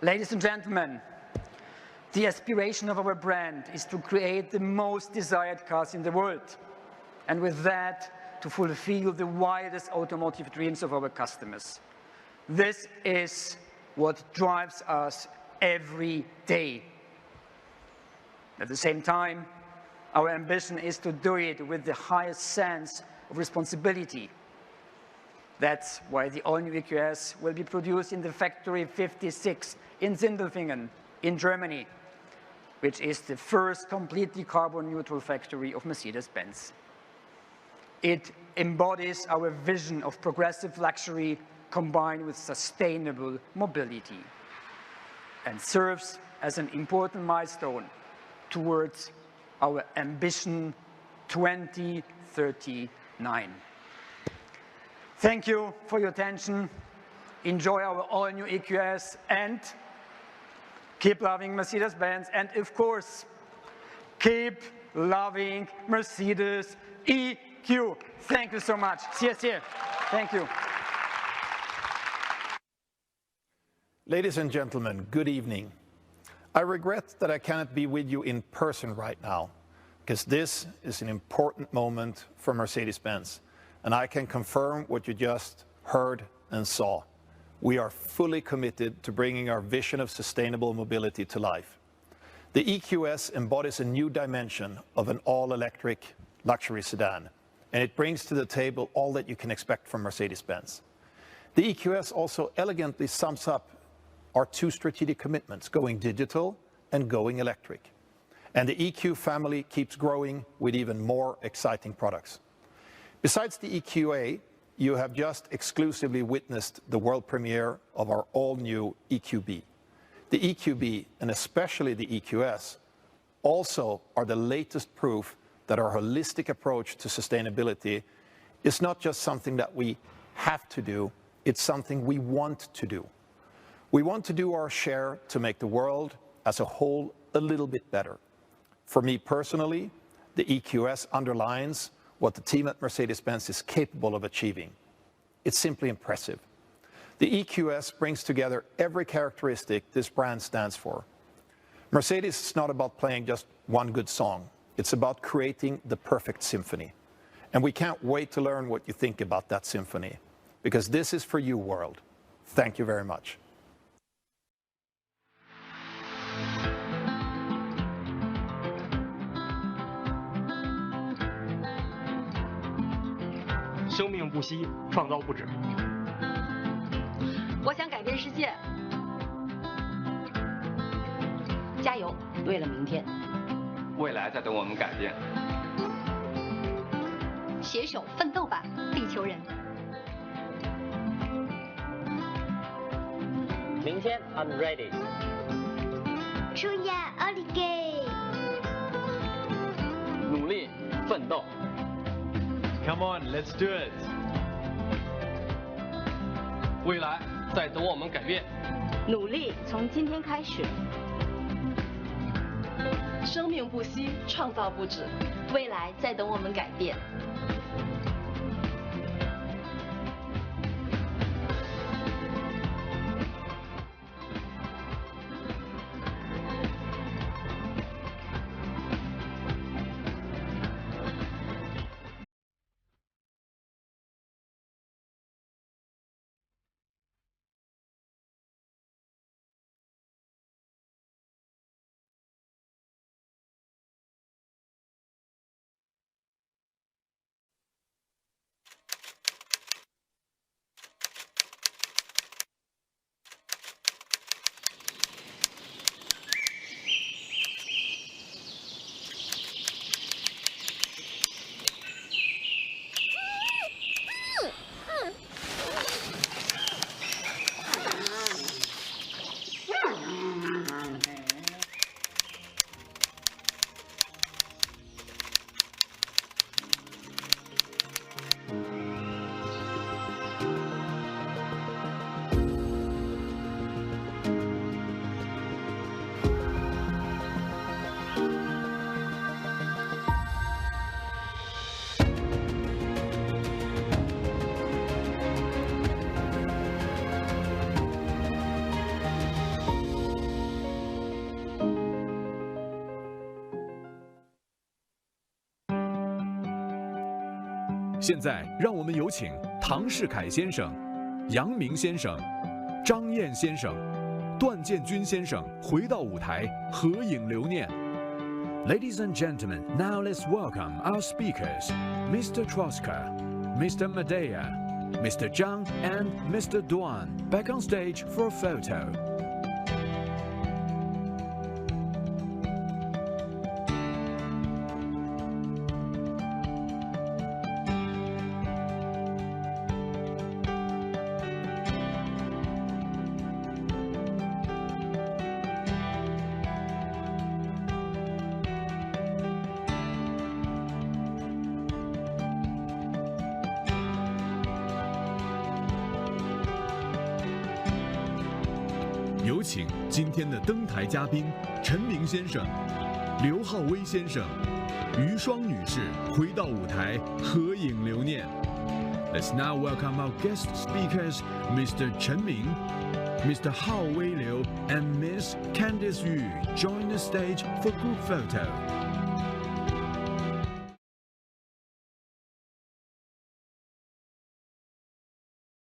Ladies and gentlemen, the aspiration of our brand is to create the most desired cars in the world, and with that, to fulfill the widest automotive dreams of our customers. This is what drives us every day. At the same time, our ambition is to do it with the highest sense of responsibility. That's why the all-new EQS will be produced in the Factory 56 in Sindelfingen, in Germany, which is the first completely carbon-neutral factory of Mercedes-Benz. It embodies our vision of progressive luxury combined with sustainable mobility, and serves as an important milestone towards our ambition 2039. Thank you for your attention. Enjoy our all-new EQS and keep loving Mercedes-Benz, and of course, keep loving Mercedes EQ. Thank you so much. Thank you. Ladies and gentlemen, good evening. I regret that I cannot be with you in person right now, because this is an important moment for Mercedes-Benz. And I can confirm what you just heard and saw. We are fully committed to bringing our vision of sustainable mobility to life. The EQS embodies a new dimension of an all-electric luxury sedan, and it brings to the table all that you can expect from Mercedes-Benz. The EQS also elegantly sums up our two strategic commitments, going digital and going electric. And the EQ family keeps growing with even more exciting products. Besides the EQA, you have just exclusively witnessed the world premiere of our all-new EQB. The EQB, and especially the EQS, also are the latest proof that our holistic approach to sustainability is not just something that we have to do, it's something we want to do. We want to do our share to make the world as a whole a little bit better. For me personally, the EQS underlines what the team at Mercedes-Benz is capable of achieving. It's simply impressive. The EQS brings together every characteristic this brand stands for. Mercedes is not about playing just one good song. It's about creating the perfect symphony. And we can't wait to learn what you think about that symphony, because this is for you, world. Thank you very much. "生命不息，创造不止。我想改变世界，加油，为了明天。未来在等我们改变。携手奋斗吧，地球人。明天 I'm ready。出呀，奥利给！努力奋斗。Come on, let's do it。未来在等我们改变。努力从今天开始。生命不息，创造不止，未来在等我们改变。现在，让我们有请唐世凯先生、杨明先生、张燕先生、段建军先生回到舞台，合影留念。Ladies and gentlemen, now let's welcome our speakers, Mr. Troska, Mr. Medea, Mr. Zhang, and Mr. Duan, back on stage for a photo.有请今天的登台嘉宾陈明先生、刘浩威先生、于双女士回到舞台合影留念。Let's now welcome our guest speakers, Mr. Chen Ming, Mr. Hao Wei Liu, and Miss Candice Yu join the stage for group photo.